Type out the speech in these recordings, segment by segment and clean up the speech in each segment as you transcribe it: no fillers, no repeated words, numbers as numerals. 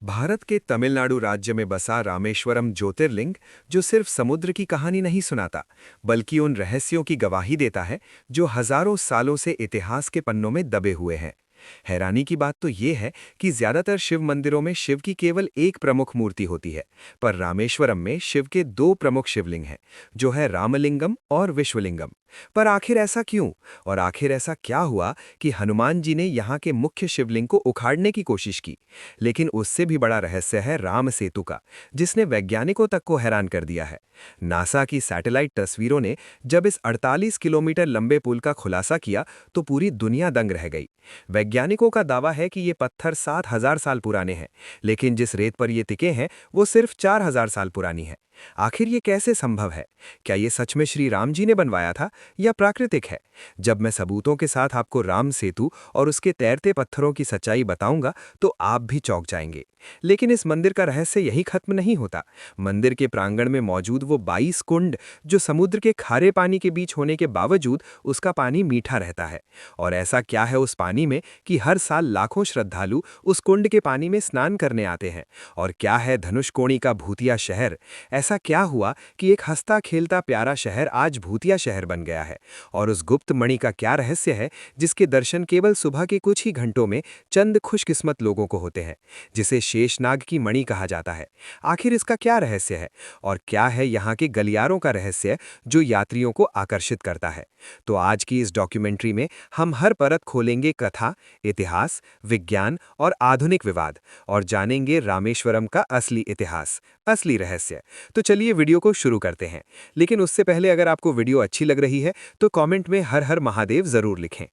भारत के तमिलनाडु राज्य में बसा रामेश्वरम ज्योतिर्लिंग जो सिर्फ समुद्र की कहानी नहीं सुनाता, बल्कि उन रहस्यों की गवाही देता है जो हजारों सालों से इतिहास के पन्नों में दबे हुए हैं। हैरानी की बात तो ये है कि ज्यादातर शिव मंदिरों में शिव की केवल एक प्रमुख मूर्ति होती है, पर रामेश्वरम में शिव के दो प्रमुख शिवलिंग हैं, जो है रामलिंगम और विश्वलिंगम। पर आखिर ऐसा क्यों? और आखिर ऐसा क्या हुआ कि हनुमान जी ने यहाँ के मुख्य शिवलिंग को उखाड़ने की कोशिश की? लेकिन उससे भी बड़ा रहस्य है राम सेतु का, जिसने वैज्ञानिकों तक को हैरान कर दिया है। नासा की सैटेलाइट तस्वीरों ने जब इस 48 किलोमीटर लंबे पुल का खुलासा किया तो पूरी दुनिया दंग रह गई। वैज्ञानिकों का दावा है कि ये पत्थर 7,000 साल पुराने हैं, लेकिन जिस रेत पर ये टिके हैं वो सिर्फ 4,000 साल पुरानी है। आखिर ये कैसे संभव है? क्या ये सच में श्री राम जी ने बनवाया था या प्राकृतिक है? जब मैं सबूतों के साथ आपको राम सेतु और उसके तैरते पत्थरों की सच्चाई बताऊंगा तो आप भी चौंक जाएंगे। लेकिन इस मंदिर का रहस्य यही खत्म नहीं होता। मंदिर के प्रांगण में मौजूद वो 22 कुंड, जो समुद्र के खारे पानी के बीच होने के बावजूद उसका पानी मीठा रहता है। और ऐसा क्या है उस पानी में कि हर साल लाखों श्रद्धालु उस कुंड के पानी में स्नान करने आते हैं? और क्या है धनुषकोडी का भूतिया शहर? ऐसा क्या हुआ कि एक हंसता खेलता प्यारा शहर आज भूतिया शहर बन गया है? और उस गुप्त मणि का क्या रहस्य है जिसके दर्शन केवल सुबह के कुछ ही घंटों में चंद खुशकिस्मत लोगों को होते हैं, जिसे शेषनाग की मणि कहा जाता है? आखिर इसका क्या रहस्य है? और क्या है यहाँ के गलियारों का रहस्य जो यात्रियों को आकर्षित करता है? तो आज की इस डॉक्यूमेंट्री में हम हर परत खोलेंगे कथा, इतिहास, विज्ञान और आधुनिक विवाद, और जानेंगे रामेश्वरम का असली इतिहास, असली रहस्य। तो चलिए वीडियो को शुरू करते हैं। लेकिन उससे पहले अगर आपको वीडियो अच्छी लग रही है तो कमेंट में हर हर महादेव जरूर लिखें।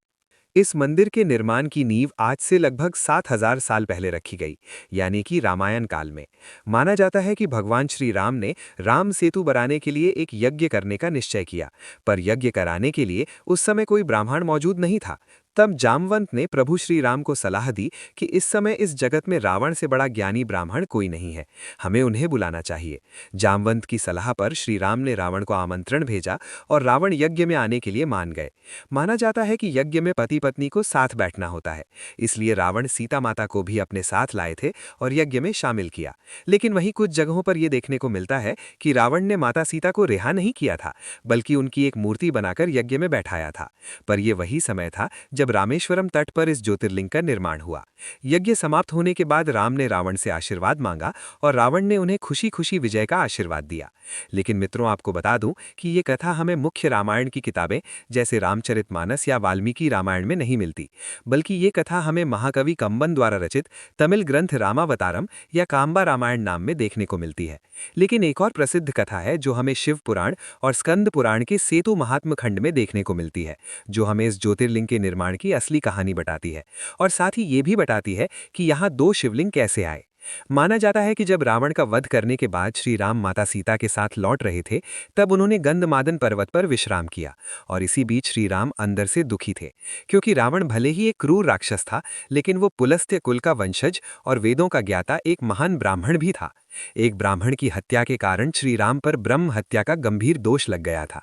इस मंदिर के निर्माण की नींव आज से लगभग 7,000 साल पहले रखी गई, यानी कि रामायण काल में। माना जाता है कि भगवान श्री राम ने राम सेतु बनाने के लिए एक यज्ञ करने का निश्चय किया, पर यज्ञ कराने के लिए उस समय कोई ब्राह्मण मौजूद नहीं था। तब जामवंत ने प्रभु श्री राम को सलाह दी कि इस समय इस जगत में रावण से बड़ा ज्ञानी ब्राह्मण कोई नहीं है, हमें उन्हें बुलाना चाहिए। जामवंत की सलाह पर श्री राम ने रावण को आमंत्रण भेजा और रावण यज्ञ में आने के लिए मान गए। माना जाता है कि यज्ञ में पति पत्नी को साथ बैठना होता है, इसलिए रावण सीता माता को भी अपने साथ लाए थे और यज्ञ में शामिल किया। लेकिन वहीं कुछ जगहों पर यह देखने को मिलता है कि रावण ने माता सीता को रिहा नहीं किया था, बल्कि उनकी एक मूर्ति बनाकर यज्ञ में बैठाया था। पर यह वही समय था जब रामेश्वरम तट पर इस ज्योतिर्लिंग का निर्माण हुआ। यज्ञ समाप्त होने के बाद राम ने रावण से आशीर्वाद मांगा और रावण ने उन्हें खुशी खुशी विजय का आशीर्वाद दिया। लेकिन मित्रों, आपको बता दूं कि ये कथा हमें मुख्य रामायण की किताबें जैसे रामचरितमानस या वाल्मीकि रामायण में नहीं मिलती, बल्कि ये कथा हमें महाकवि कंबन द्वारा रचित तमिल ग्रंथ रामावतारम या कांबा रामायण नाम में देखने को मिलती है। लेकिन एक और प्रसिद्ध कथा है जो हमें शिव पुराण और स्कंद पुराण के सेतु महात्म खंड में देखने को मिलती है, जो हमें इस ज्योतिर्लिंग के निर्माण की असली कहानी बताती है और साथ ही ये भी बताती है कि यहाँ दो शिवलिंग कैसे आए। माना जाता है कि जब रावण का वध करने के बाद श्री राम माता सीता के साथ लौट रहे थे, तब उन्होंने गंधमादन पर्वत पर विश्राम किया। और इसी बीच श्री राम अंदर से दुखी थे, क्योंकि रावण भले ही एक क्रूर राक्षस था, लेकिन वो पुलस्त्य कुल का वंशज और वेदों का ज्ञाता एक महान ब्राह्मण भी था। एक ब्राह्मण की हत्या के कारण श्री राम पर ब्रह्म हत्या का गंभीर दोष लग गया था।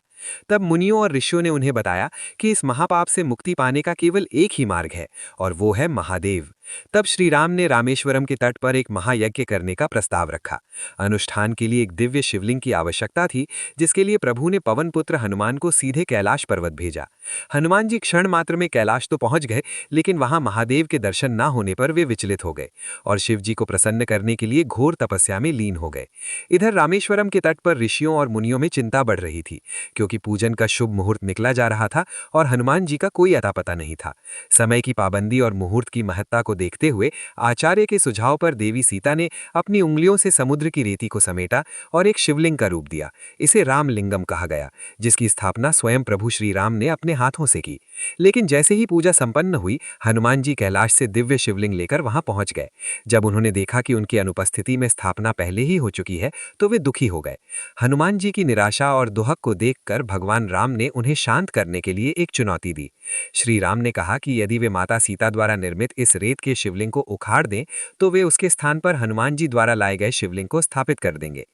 तब मुनियों और ऋषियों ने उन्हें बताया कि इस महापाप से मुक्ति पाने का केवल एक ही मार्ग है, और वो है महादेव। तब श्री राम ने रामेश्वरम के तट पर एक महायज्ञ करने का प्रस्ताव रखा। अनुष्ठान के लिए एक दिव्य शिवलिंग की आवश्यकता थी, जिसके लिए प्रभु ने पवन पुत्र हनुमान को सीधे कैलाश पर्वत भेजा। हनुमान जी क्षण मात्र में कैलाश तो पहुंच गए, लेकिन वहां महादेव के दर्शन न होने पर वे विचलित हो गए और शिव जी को प्रसन्न करने के लिए घोर तपस्या में लीन हो गए। इधर रामेश्वरम के तट पर ऋषियों और मुनियों में चिंता बढ़ रही थी, क्योंकि पूजन का शुभ मुहूर्त निकला जा रहा था और हनुमान जी का कोई अता पता नहीं था। समय की पाबंदी और मुहूर्त की महत्ता को देखते हुए आचार्य के सुझाव पर देवी सीता ने अपनी उंगलियों से समुद्र की रेती को समेटा और एक शिवलिंग का रूप दिया। इसे रामलिंगम कहा गया, जिसकी स्थापना स्वयं प्रभु श्री राम ने अपने हाथों से की। लेकिन जैसे ही पूजा संपन्न हुई, हनुमान जी कैलाश से दिव्य शिवलिंग लेकर वहां पहुंच गए। जब उन्होंने देखा कि उनकी अनुपस्थिति में स्थापना पहले ही हो चुकी है, तो वे दुखी हो गए। हनुमान जी की निराशा और दुहक को देखकर भगवान राम ने उन्हें शांत करने के लिए एक चुनौती दी। श्री राम ने कहा कि यदि वे माता सीता द्वारा निर्मित इस रेत के शिवलिंग को उखाड़ दें तो वे उसके स्थान पर हनुमान जी द्वारा लाए गए शिवलिंग को स्थापित कर देंगे।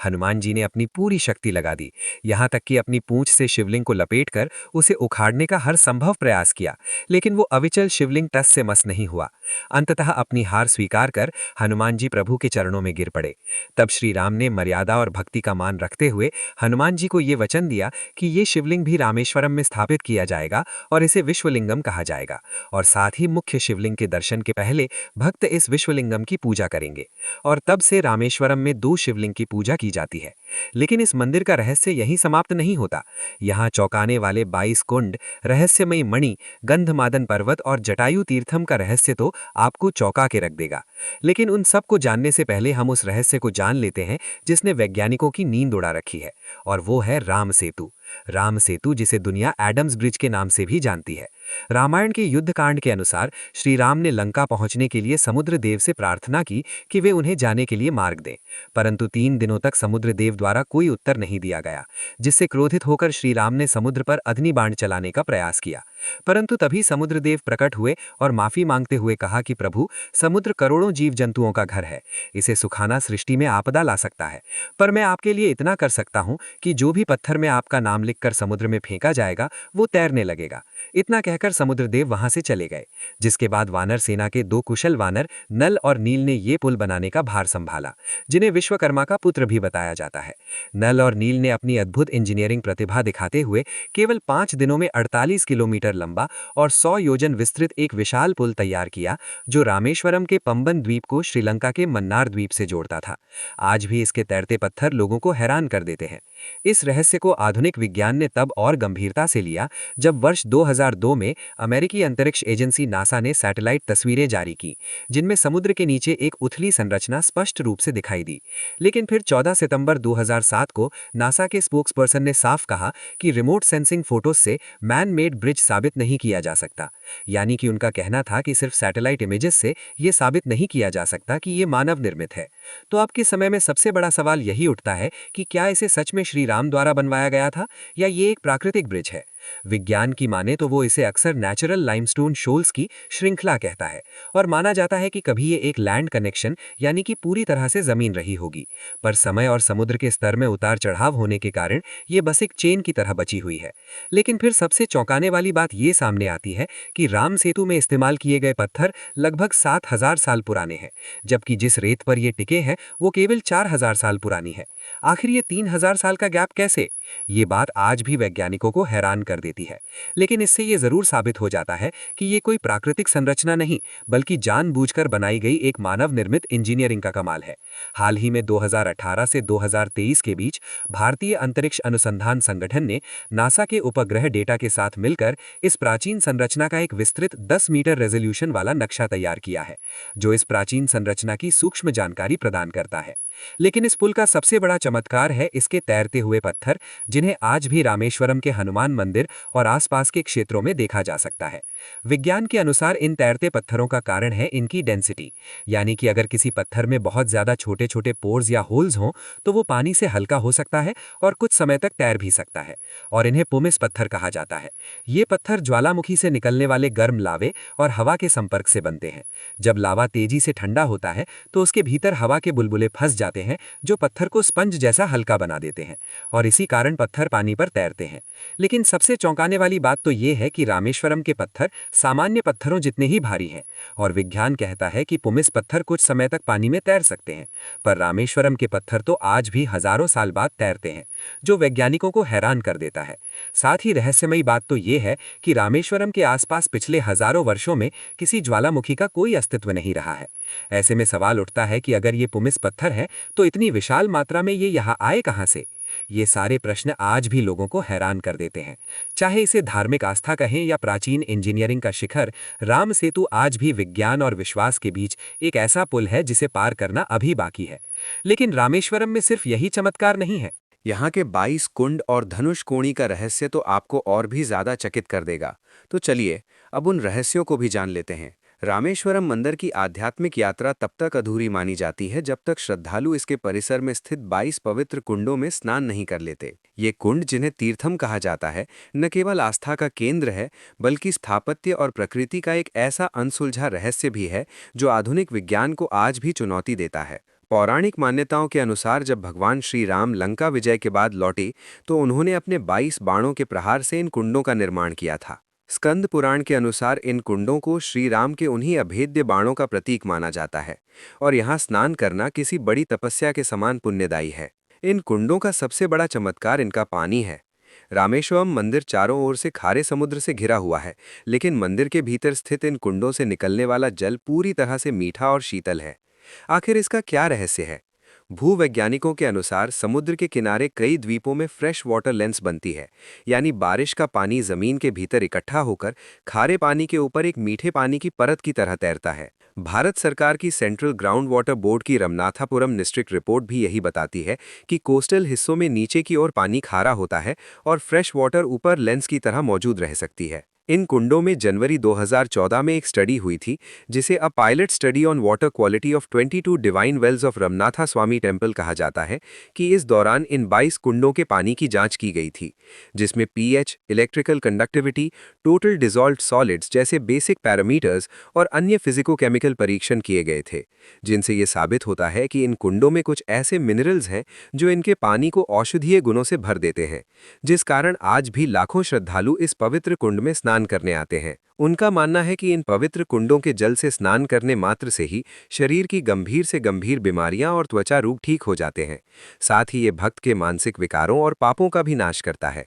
हनुमान जी ने अपनी पूरी शक्ति लगा दी, यहाँ तक कि अपनी पूंछ से शिवलिंग को लपेटकर उसे उखाड़ने का हर संभव प्रयास किया, लेकिन वो अविचल शिवलिंग टस से मस नहीं हुआ। अंततः अपनी हार स्वीकार कर हनुमान जी प्रभु के चरणों में गिर पड़े। तब श्री राम ने मर्यादा और भक्ति का मान रखते हुए हनुमान जी को ये वचन दिया कि ये शिवलिंग भी रामेश्वरम में स्थापित किया जाएगा और इसे विश्वलिंगम कहा जाएगा, और साथ ही मुख्य शिवलिंग के दर्शन के पहले भक्त इस विश्वलिंगम की पूजा करेंगे। और तब से रामेश्वरम में 2 शिवलिंग की पूजा की जाती है। लेकिन इस मंदिर का रहस्य यहीं समाप्त नहीं होता। यहाँ चौंकाने वाले 22 कुंड, रहस्यमयी मणि, गंधमादन पर्वत और जटायु तीर्थम का रहस्य तो आपको चौंका के रख देगा। लेकिन उन सब को जानने से पहले हम उस रहस्य को जान लेते हैं जिसने वैज्ञानिकों की नींद उड़ा रखी है, और वो है राम सेतु। राम सेतु, जिसे दुनिया एडम्स ब्रिज के नाम से भी जानती है। रामायण के युद्ध कांड के अनुसार श्री राम ने लंका पहुंचने के लिए समुद्र देव से प्रार्थना की कि वे उन्हें जाने के लिए मार्ग दें, परंतु 3 दिनों तक समुद्र देव द्वारा कोई उत्तर नहीं दिया गया, जिससे क्रोधित होकर श्री राम ने समुद्र पर अग्नि बाण चलाने का प्रयास किया। परंतु तभी समुद्र देव प्रकट हुए और माफी मांगते हुए कहा कि प्रभु, समुद्र करोड़ों जीव जंतुओं का घर है, इसे सुखाना सृष्टि में आपदा ला सकता है, पर मैं आपके लिए इतना कर सकता हूं कि जो भी पत्थर में आपका नाम लिखकर समुद्र में फेंका जाएगा वो तैरने लगेगा। इतना कहकर समुद्रदेव वहां से चले गए, जिसके बाद वानर सेना के 2 कुशल वानर नल और नील ने ये पुल बनाने का भार संभाला, जिन्हें विश्वकर्मा का पुत्र भी बताया जाता है। नल और नील ने अपनी अद्भुत इंजीनियरिंग प्रतिभा दिखाते हुए केवल 5 दिनों में 48 किलोमीटर लंबा और 100 योजन विस्तृत एक विशाल पुल तैयार किया, जो रामेश्वरम के पंबन द्वीप को श्रीलंका के मन्नार द्वीप से जोड़ता था। आज भी इसके तैरते पत्थर लोगों को हैरान कर देते हैं। इस रहस्य को आधुनिक विज्ञान ने तब और गंभीरता से लिया जब वर्ष 2002 में अमेरिकी अंतरिक्ष एजेंसी नासा ने सैटेलाइट तस्वीरें जारी की, जिनमें समुद्र के नीचे एक उथली संरचना स्पष्ट रूप से दिखाई दी। लेकिन फिर 14 सितंबर 2007 को नासा के स्पोक्सपर्सन ने साफ कहा कि रिमोट सेंसिंग फोटोज से मैन मेड ब्रिज साबित नहीं किया जा सकता। यानी कि उनका कहना था कि सिर्फ सैटेलाइट इमेजेस से यह साबित नहीं किया जा सकता कि यह मानव निर्मित है। तो अब के समय में सबसे बड़ा सवाल यही उठता है कि क्या इसे सच में श्री राम द्वारा बनवाया गया था या ये एक प्राकृतिक ब्रिज है। विज्ञान की माने तो वो इसे अक्सर नेचुरल लाइमस्टोन शोल्स की श्रृंखला कहता है, और माना जाता है कि कभी ये एक लैंड कनेक्शन यानी कि पूरी तरह से जमीन रही होगी, पर समय और समुद्र के स्तर में उतार चढ़ाव होने के कारण ये बस एक चेन की तरह बची हुई है। लेकिन फिर सबसे चौंकाने वाली बात ये सामने आती है कि राम सेतु में इस्तेमाल किए गए पत्थर लगभग 7000 साल पुराने हैं, जबकि जिस रेत पर ये टिके हैं वो केवल 4000 साल पुरानी है। आखिर ये 3000 साल का गैप कैसे? ये बात आज भी वैज्ञानिकों को हैरान कर देती है। लेकिन इससे ये जरूर साबित हो जाता है कि ये कोई प्राकृतिक संरचना नहीं, बल्कि जानबूझकर बनाई गई एक मानव निर्मित इंजीनियरिंग का कमाल है। हाल ही में 2018 से 2023 के बीच भारतीय अंतरिक्ष अनुसंधान संगठन ने नासा के उपग्रह डेटा के साथ मिलकर इस प्राचीन संरचना का एक विस्तृत 10 मीटर रेजोल्यूशन वाला नक्शा तैयार किया है, जो इस प्राचीन संरचना की सूक्ष्म जानकारी प्रदान करता है। लेकिन इस पुल का सबसे बड़ा चमत्कार है इसके तैरते हुए पत्थर, जिन्हें आज भी रामेश्वरम के हनुमान मंदिर और आसपास के क्षेत्रों में देखा जा सकता है। विज्ञान के अनुसार इन तैरते पत्थरों का कारण है इनकी डेंसिटी, यानी कि अगर किसी पत्थर में बहुत ज्यादा छोटे छोटे पोर्स या होल्स हों तो वो पानी से हल्का हो सकता है और कुछ समय तक तैर भी सकता है, और इन्हें पुमिस पत्थर कहा जाता है। ये पत्थर ज्वालामुखी से निकलने वाले गर्म लावे और हवा के संपर्क से बनते हैं। जब लावा तेजी से ठंडा होता है तो उसके भीतर हवा के बुलबुले फंस जाते हैं, जो पत्थर को स्पंज जैसा हल्का बना देते हैं, और इसी कारण पत्थर पानी पर तैरते हैं। लेकिन सबसे चौंकाने वाली बात तो यह है कि रामेश्वरम के पत्थर सामान्य पत्थरों जितने ही भारी हैं, और विज्ञान कहता है कि पुमिस पत्थर कुछ समय तक पानी में तैर सकते हैं, पर रामेश्वरम के पत्थर तो आज भी हजारों साल बाद तैरते हैं, जो वैज्ञानिकों को हैरान कर देता है। साथ ही रहस्यमयी बात तो यह है कि रामेश्वरम के आसपास पिछले हजारों वर्षों में किसी ज्वालामुखी का कोई अस्तित्व नहीं रहा है। ऐसे में सवाल उठता है कि अगर ये पुमिस पत्थर है तो इतनी विशाल मात्रा में ये यहाँ आए कहां से? ये सारे प्रश्न आज भी लोगों को हैरान कर देते हैं। चाहे इसे धार्मिक आस्था कहें या प्राचीन इंजीनियरिंग का शिखर, राम सेतु आज भी विज्ञान और विश्वास के बीच एक ऐसा पुल है जिसे पार करना अभी बाकी है। लेकिन रामेश्वरम में सिर्फ यही चमत्कार नहीं है। यहाँ के 22 कुंड और धनुष कोणी का रहस्य तो आपको और भी ज्यादा चकित कर देगा। तो चलिए अब उन रहस्यों को भी जान लेते हैं। रामेश्वरम मंदिर की आध्यात्मिक यात्रा तब तक अधूरी मानी जाती है जब तक श्रद्धालु इसके परिसर में स्थित 22 पवित्र कुंडों में स्नान नहीं कर लेते। ये कुंड, जिन्हें तीर्थम कहा जाता है, न केवल आस्था का केंद्र है बल्कि स्थापत्य और प्रकृति का एक ऐसा अनसुलझा रहस्य भी है जो आधुनिक विज्ञान को आज भी चुनौती देता है। पौराणिक मान्यताओं के अनुसार जब भगवान श्री राम लंका विजय के बाद लौटे तो उन्होंने अपने 22 बाणों के प्रहार से इन कुंडों का निर्माण किया था। स्कंद पुराण के अनुसार इन कुंडों को श्री राम के उन्हीं अभेद्य बाणों का प्रतीक माना जाता है और यहाँ स्नान करना किसी बड़ी तपस्या के समान पुण्यदायी है। इन कुंडों का सबसे बड़ा चमत्कार इनका पानी है। रामेश्वरम मंदिर चारों ओर से खारे समुद्र से घिरा हुआ है, लेकिन मंदिर के भीतर स्थित इन कुंडों से निकलने वाला जल पूरी तरह से मीठा और शीतल है। आखिर इसका क्या रहस्य है? भूवैज्ञानिकों के अनुसार समुद्र के किनारे कई द्वीपों में फ्रेश वाटर लेंस बनती है, यानी बारिश का पानी जमीन के भीतर इकट्ठा होकर खारे पानी के ऊपर एक मीठे पानी की परत की तरह तैरता है। भारत सरकार की सेंट्रल ग्राउंड वाटर बोर्ड की रमनाथापुरम डिस्ट्रिक्ट रिपोर्ट भी यही बताती है कि कोस्टल हिस्सों में नीचे की ओर पानी खारा होता है और फ्रेश वाटर ऊपर लेंस की तरह मौजूद रह सकती है। इन कुंडों में जनवरी 2014 में एक स्टडी हुई थी जिसे a pilot study on water quality of 22 divine wells of Ramanatha Swamy temple कहा जाता है कि इस दौरान इन 22 कुंडों के पानी की जांच की गई थी, जिसमें pH, electrical conductivity, total dissolved solids जैसे बेसिक पैरामीटर्स और अन्य फिजिको-केमिकल परीक्षण किए गए थे, जिनसे ये साबित होता है कि इन कुंडों में कुछ ऐसे मिनरल्स हैं जो इनके पानी को औषधीय गुणों से भर देते हैं, जिस कारण आज भी लाखों श्रद्धालु इस पवित्र कुंड में स्नान करने आते हैं। उनका मानना है कि इन पवित्र कुंडों के जल से स्नान करने मात्र से ही शरीर की गंभीर से गंभीर बीमारियां और त्वचा रोग ठीक हो जाते हैं। साथ ही ये भक्त के मानसिक विकारों और पापों का भी नाश करता है।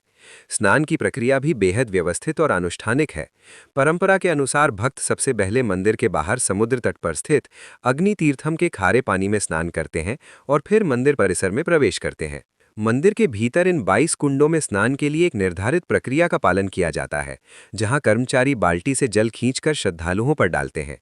स्नान की प्रक्रिया भी बेहद व्यवस्थित और अनुष्ठानिक है। परंपरा के अनुसार भक्त सबसे पहले मंदिर के बाहर समुद्र तट पर स्थित अग्नि तीर्थम के खारे पानी में स्नान करते हैं और फिर मंदिर परिसर में प्रवेश करते हैं। मंदिर के भीतर इन 22 कुंडों में स्नान के लिए एक निर्धारित प्रक्रिया का पालन किया जाता है, जहां कर्मचारी बाल्टी से जल खींचकर श्रद्धालुओं पर डालते हैं।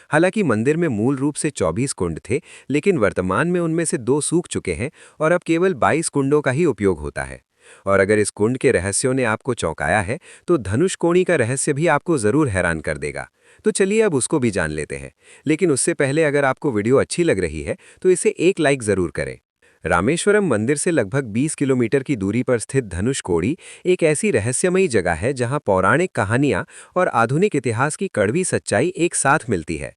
हालांकि मंदिर में मूल रूप से 24 कुंड थे, लेकिन वर्तमान में उनमें से 2 सूख चुके हैं और अब केवल 22 कुंडों का ही उपयोग होता है। और अगर इस कुंड के रहस्यों ने आपको चौंकाया है तो धनुष कोणी का रहस्य भी आपको जरूर हैरान कर देगा। तो चलिए अब उसको भी जान लेते हैं, लेकिन उससे पहले अगर आपको वीडियो अच्छी लग रही है तो इसे एक लाइक जरूर करें। रामेश्वरम मंदिर से लगभग 20 किलोमीटर की दूरी पर स्थित धनुषकोडी एक ऐसी रहस्यमयी जगह है जहां पौराणिक कहानियां और आधुनिक इतिहास की कड़वी सच्चाई एक साथ मिलती है।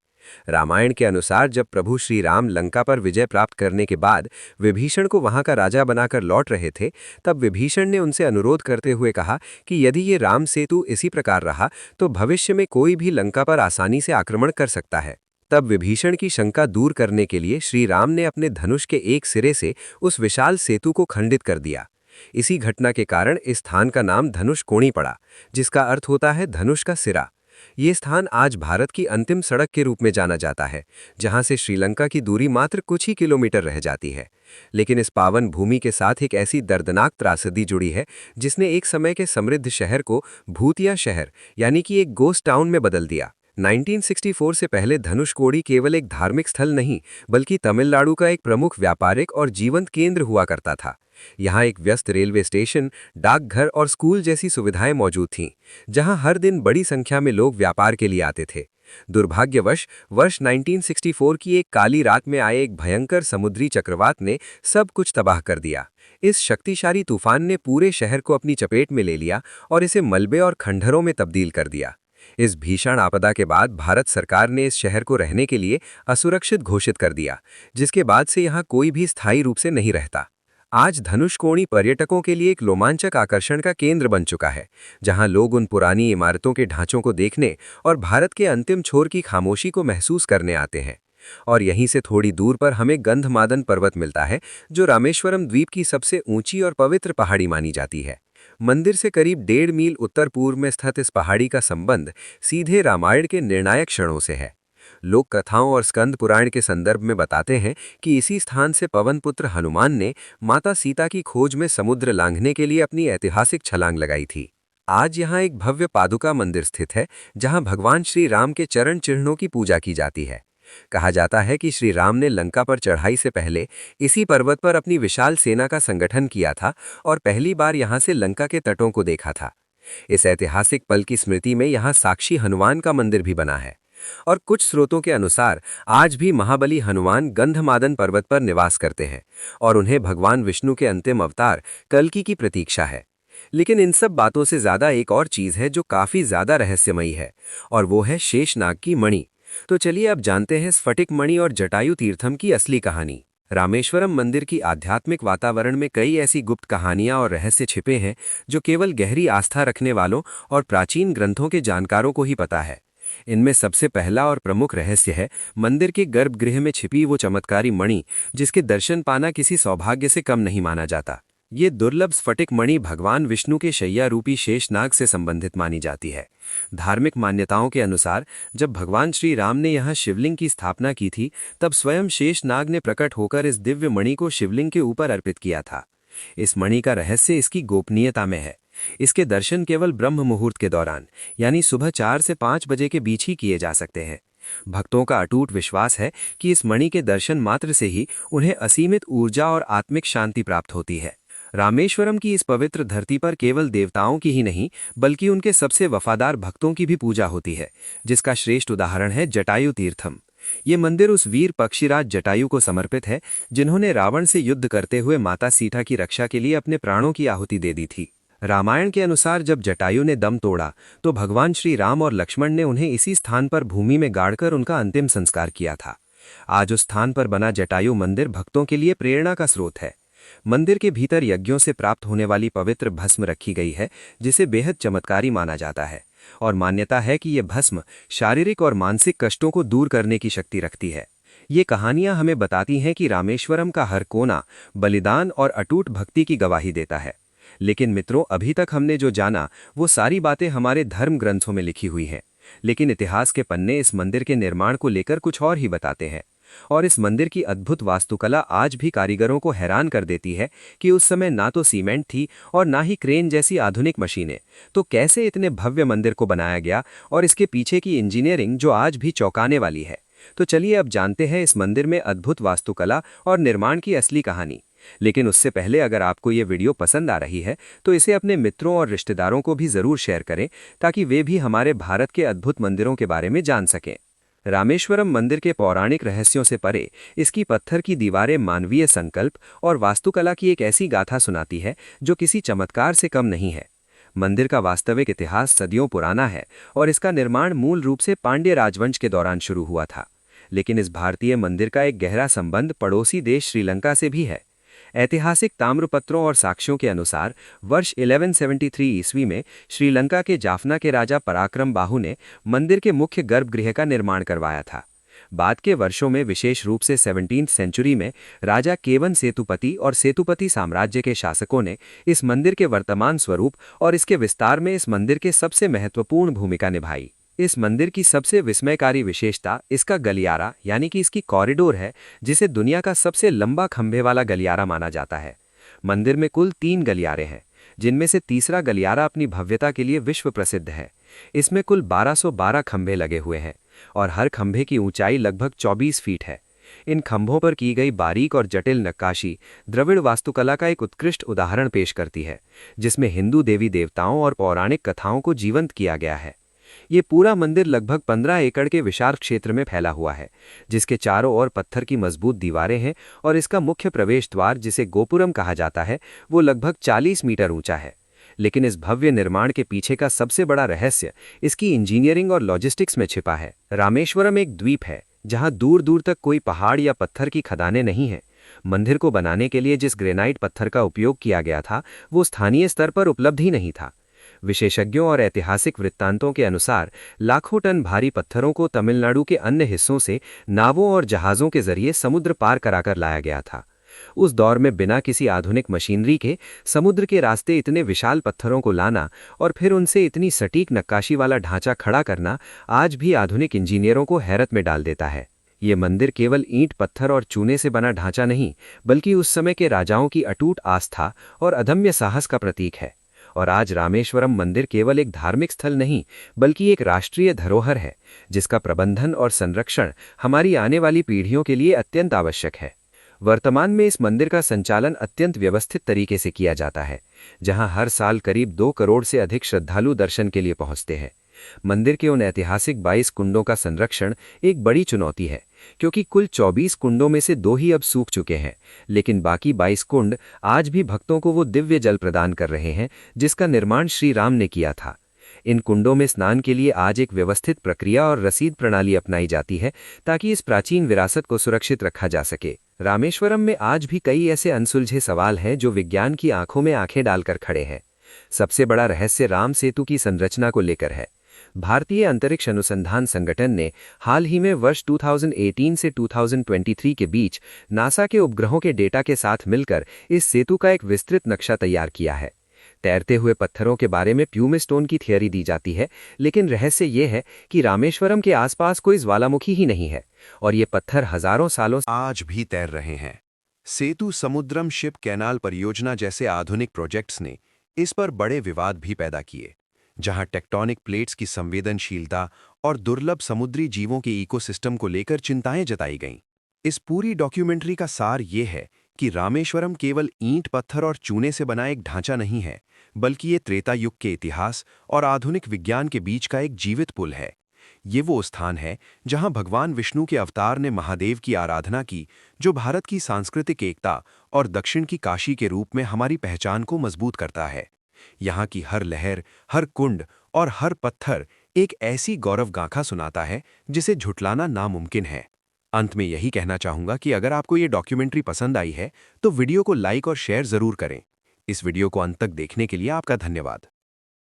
रामायण के अनुसार जब प्रभु श्री राम लंका पर विजय प्राप्त करने के बाद विभीषण को वहां का राजा बनाकर लौट रहे थे, तब विभीषण ने उनसे अनुरोध करते हुए कहा कि यदि ये राम सेतु इसी प्रकार रहा तो भविष्य में कोई भी लंका पर आसानी से आक्रमण कर सकता है। तब विभीषण की शंका दूर करने के लिए श्री राम ने अपने धनुष के एक सिरे से उस विशाल सेतु को खंडित कर दिया। इसी घटना के कारण इस स्थान का नाम धनुष कोणी पड़ा, जिसका अर्थ होता है धनुष का सिरा। ये स्थान आज भारत की अंतिम सड़क के रूप में जाना जाता है, जहां से श्रीलंका की दूरी मात्र कुछ ही किलोमीटर रह जाती है। लेकिन इस पावन भूमि के साथ एक ऐसी दर्दनाक त्रासदी जुड़ी है जिसने एक समय के समृद्ध शहर को भूतिया शहर यानी कि एक गोस्ट टाउन में बदल दिया। 1964 से पहले धनुषकोडी केवल एक धार्मिक स्थल नहीं बल्कि तमिलनाडु का एक प्रमुख व्यापारिक और जीवंत केंद्र हुआ करता था। यहाँ एक व्यस्त रेलवे स्टेशन, डाकघर और स्कूल जैसी सुविधाएं मौजूद थीं, जहां हर दिन बड़ी संख्या में लोग व्यापार के लिए आते थे। दुर्भाग्यवश वर्ष 1964 की एक काली रात में आए एक भयंकर समुद्री चक्रवात ने सब कुछ तबाह कर दिया। इस शक्तिशाली तूफान ने पूरे शहर को अपनी चपेट में ले लिया और इसे मलबे और खंडहरों में तब्दील कर दिया। इस भीषण आपदा के बाद भारत सरकार ने इस शहर को रहने के लिए असुरक्षित घोषित कर दिया, जिसके बाद से यहाँ कोई भी स्थायी रूप से नहीं रहता। आज धनुषकोडी पर्यटकों के लिए एक रोमांचक आकर्षण का केंद्र बन चुका है, जहां लोग उन पुरानी इमारतों के ढांचों को देखने और भारत के अंतिम छोर की खामोशी को महसूस करने आते हैं। और यहीं से थोड़ी दूर पर हमें गंधमादन पर्वत मिलता है, जो रामेश्वरम द्वीप की सबसे ऊंची और पवित्र पहाड़ी मानी जाती है। मंदिर से करीब 1.5 मील उत्तर पूर्व में स्थित इस पहाड़ी का संबंध सीधे रामायण के निर्णायक क्षणों से है। लोक कथाओं और स्कंद पुराण के संदर्भ में बताते हैं कि इसी स्थान से पवन पुत्र हनुमान ने माता सीता की खोज में समुद्र लांघने के लिए अपनी ऐतिहासिक छलांग लगाई थी। आज यहाँ एक भव्य पादुका मंदिर स्थित है, जहाँ भगवान श्री राम के चरण चिन्हों की पूजा की जाती है। कहा जाता है कि श्री राम ने लंका पर चढ़ाई से पहले इसी पर्वत पर अपनी विशाल सेना का संगठन किया था और पहली बार यहाँ से लंका के तटों को देखा था। इस ऐतिहासिक पल की स्मृति में यहाँ साक्षी हनुमान का मंदिर भी बना है, और कुछ स्रोतों के अनुसार आज भी महाबली हनुमान गंधमादन पर्वत पर निवास करते हैं और उन्हें भगवान विष्णु के अंतिम अवतार कल्कि की प्रतीक्षा है। लेकिन इन सब बातों से ज्यादा एक और चीज है जो काफी ज्यादा रहस्यमयी है, और वो है शेषनाग की मणि। तो चलिए अब जानते हैं स्फटिक मणि और जटायु तीर्थम की असली कहानी। रामेश्वरम मंदिर की आध्यात्मिक वातावरण में कई ऐसी गुप्त कहानियां और रहस्य छिपे हैं जो केवल गहरी आस्था रखने वालों और प्राचीन ग्रंथों के जानकारों को ही पता है। इनमें सबसे पहला और प्रमुख रहस्य है मंदिर के गर्भगृह में छिपी वो चमत्कारी मणि, जिसके दर्शन पाना किसी सौभाग्य से कम नहीं माना जाता। ये दुर्लभ स्फटिक मणि भगवान विष्णु के शैया रूपी शेषनाग से संबंधित मानी जाती है। धार्मिक मान्यताओं के अनुसार जब भगवान श्री राम ने यहाँ शिवलिंग की स्थापना की थी, तब स्वयं शेषनाग ने प्रकट होकर इस दिव्य मणि को शिवलिंग के ऊपर अर्पित किया था। इस मणि का रहस्य इसकी गोपनीयता में है। इसके दर्शन केवल ब्रह्म मुहूर्त के दौरान, यानी सुबह 4 से 5 बजे के बीच ही किए जा सकते हैं। भक्तों का अटूट विश्वास है कि इस मणि के दर्शन मात्र से ही उन्हें असीमित ऊर्जा और आत्मिक शांति प्राप्त होती है। रामेश्वरम की इस पवित्र धरती पर केवल देवताओं की ही नहीं, बल्कि उनके सबसे वफादार भक्तों की भी पूजा होती है, जिसका श्रेष्ठ उदाहरण है जटायु तीर्थम। ये मंदिर उस वीर पक्षीराज जटायु को समर्पित है, जिन्होंने रावण से युद्ध करते हुए माता सीता की रक्षा के लिए अपने प्राणों की आहुति दे दी थी। रामायण के अनुसार जब जटायु ने दम तोड़ा, तो भगवान श्री राम और लक्ष्मण ने उन्हें इसी स्थान पर भूमि में गाड़कर उनका अंतिम संस्कार किया था। आज उस स्थान पर बना जटायु मंदिर भक्तों के लिए प्रेरणा का स्रोत है। मंदिर के भीतर यज्ञों से प्राप्त होने वाली पवित्र भस्म रखी गई है, जिसे बेहद चमत्कारी माना जाता है, और मान्यता है कि यह भस्म शारीरिक और मानसिक कष्टों को दूर करने की शक्ति रखती है। ये कहानियां हमें बताती हैं कि रामेश्वरम का हर कोना बलिदान और अटूट भक्ति की गवाही देता है। लेकिन मित्रों, अभी तक हमने जो जाना वो सारी बातें हमारे धर्म ग्रंथों में लिखी हुई हैं, लेकिन इतिहास के पन्ने इस मंदिर के निर्माण को लेकर कुछ और ही बताते हैं। और इस मंदिर की अद्भुत वास्तुकला आज भी कारीगरों को हैरान कर देती है कि उस समय ना तो सीमेंट थी और ना ही क्रेन जैसी आधुनिक मशीनें, तो कैसे इतने भव्य मंदिर को बनाया गया, और इसके पीछे की इंजीनियरिंग जो आज भी चौंकाने वाली है। तो चलिए अब जानते हैं इस मंदिर में अद्भुत वास्तुकला और निर्माण की असली कहानी। लेकिन उससे पहले अगर आपको ये वीडियो पसंद आ रही है तो इसे अपने मित्रों और रिश्तेदारों को भी जरूर शेयर करें, ताकि वे भी हमारे भारत के अद्भुत मंदिरों के बारे में जान सकें। रामेश्वरम मंदिर के पौराणिक रहस्यों से परे इसकी पत्थर की दीवारें मानवीय संकल्प और वास्तुकला की एक ऐसी गाथा सुनाती है जो किसी चमत्कार से कम नहीं है। मंदिर का वास्तविक इतिहास सदियों पुराना है और इसका निर्माण मूल रूप से पांड्य राजवंश के दौरान शुरू हुआ था। लेकिन इस भारतीय मंदिर का एक गहरा संबंध पड़ोसी देश श्रीलंका से भी है। ऐतिहासिक ताम्रपत्रों और साक्ष्यों के अनुसार वर्ष 1173 ईस्वी में श्रीलंका के जाफना के राजा पराक्रम बाहु ने मंदिर के मुख्य गर्भगृह का निर्माण करवाया था। बाद के वर्षों में, विशेष रूप से 17वीं सेंचुरी में, राजा केवन सेतुपति और सेतुपति साम्राज्य के शासकों ने इस मंदिर के वर्तमान स्वरूप और इसके विस्तार में इस मंदिर के सबसे महत्वपूर्ण भूमिका निभाई। इस मंदिर की सबसे विस्मयकारी विशेषता इसका गलियारा, यानी कि इसकी कॉरिडोर है, जिसे दुनिया का सबसे लंबा खंभे वाला गलियारा माना जाता है। मंदिर में कुल 3 गलियारे हैं, जिनमें से तीसरा गलियारा अपनी भव्यता के लिए विश्व प्रसिद्ध है। इसमें कुल 1212 खंभे लगे हुए हैं और हर खंभे की ऊंचाई लगभग 24 फीट है। इन खंभों पर की गई बारीक और जटिल नक्काशी द्रविड़ वास्तुकला का एक उत्कृष्ट उदाहरण पेश करती है, जिसमें हिंदू देवी देवताओं और पौराणिक कथाओं को जीवंत किया गया है। ये पूरा मंदिर लगभग 15 एकड़ के विशाल क्षेत्र में फैला हुआ है, जिसके चारों ओर पत्थर की मजबूत दीवारें हैं, और इसका मुख्य प्रवेश द्वार, जिसे गोपुरम कहा जाता है, वो लगभग 40 मीटर ऊंचा है। लेकिन इस भव्य निर्माण के पीछे का सबसे बड़ा रहस्य इसकी इंजीनियरिंग और लॉजिस्टिक्स में छिपा है। रामेश्वरम एक द्वीप है जहां दूर दूर तक कोई पहाड़ या पत्थर की खदानें नहीं हैं। मंदिर को बनाने के लिए जिस ग्रेनाइट पत्थर का उपयोग किया गया था, वो स्थानीय स्तर पर उपलब्ध ही नहीं था। विशेषज्ञों और ऐतिहासिक वृत्तांतों के अनुसार लाखों टन भारी पत्थरों को तमिलनाडु के अन्य हिस्सों से नावों और जहाज़ों के जरिए समुद्र पार कराकर लाया गया था। उस दौर में बिना किसी आधुनिक मशीनरी के समुद्र के रास्ते इतने विशाल पत्थरों को लाना और फिर उनसे इतनी सटीक नक्काशी वाला ढांचा खड़ा करना आज भी आधुनिक इंजीनियरों को हैरत में डाल देता है। ये मंदिर केवल ईंट, पत्थर और चूने से बना ढांचा नहीं, बल्कि उस समय के राजाओं की अटूट आस्था और अदम्य साहस का प्रतीक है। और आज रामेश्वरम मंदिर केवल एक धार्मिक स्थल नहीं, बल्कि एक राष्ट्रीय धरोहर है, जिसका प्रबंधन और संरक्षण हमारी आने वाली पीढ़ियों के लिए अत्यंत आवश्यक है। वर्तमान में इस मंदिर का संचालन अत्यंत व्यवस्थित तरीके से किया जाता है, जहां हर साल करीब 2 करोड़ से अधिक श्रद्धालु दर्शन के लिए पहुंचते हैं। मंदिर के उन ऐतिहासिक 22 कुंडों का संरक्षण एक बड़ी चुनौती है, क्योंकि कुल 24 कुंडों में से 2 ही अब सूख चुके हैं, लेकिन बाकी 22 कुंड आज भी भक्तों को वो दिव्य जल प्रदान कर रहे हैं जिसका निर्माण श्री राम ने किया था। इन कुंडों में स्नान के लिए आज एक व्यवस्थित प्रक्रिया और रसीद प्रणाली अपनाई जाती है ताकि इस प्राचीन विरासत को सुरक्षित रखा जा सके। रामेश्वरम में आज भी कई ऐसे अनसुलझे सवाल हैं जो विज्ञान की आंखों में आंखें डालकर खड़े हैं। सबसे बड़ा रहस्य राम सेतु की संरचना को लेकर है। भारतीय अंतरिक्ष अनुसंधान संगठन ने हाल ही में वर्ष 2018 से 2023 के बीच नासा के उपग्रहों के डेटा के साथ मिलकर इस सेतु का एक विस्तृत नक्शा तैयार किया है। तैरते हुए पत्थरों के बारे में प्यूमिस्टोन की थियरी दी जाती है, लेकिन रहस्य ये है कि रामेश्वरम के आसपास कोई ज्वालामुखी ही नहीं है और ये पत्थर हजारों सालों आज भी तैर रहे हैं। सेतु समुद्रम शिप कैनाल परियोजना जैसे आधुनिक प्रोजेक्ट्स ने इस पर बड़े विवाद भी पैदा किए, जहां टेक्टोनिक प्लेट्स की संवेदनशीलता और दुर्लभ समुद्री जीवों के इकोसिस्टम को लेकर चिंताएं जताई गईं। इस पूरी डॉक्यूमेंट्री का सार ये है कि रामेश्वरम केवल ईंट पत्थर और चूने से बना एक ढांचा नहीं है, बल्कि ये त्रेता युग के इतिहास और आधुनिक विज्ञान के बीच का एक जीवित पुल है। ये वो स्थान है जहां भगवान विष्णु के अवतार ने महादेव की आराधना की, जो भारत की सांस्कृतिक एकता और दक्षिण की काशी के रूप में हमारी पहचान को मजबूत करता है। यहाँ की हर लहर, हर कुंड और हर पत्थर एक ऐसी गौरव गाथा सुनाता है जिसे झुटलाना नामुमकिन है। अंत में यही कहना चाहूंगा कि अगर आपको ये डॉक्यूमेंट्री पसंद आई है तो वीडियो को लाइक और शेयर जरूर करें। इस वीडियो को अंत तक देखने के लिए आपका धन्यवाद।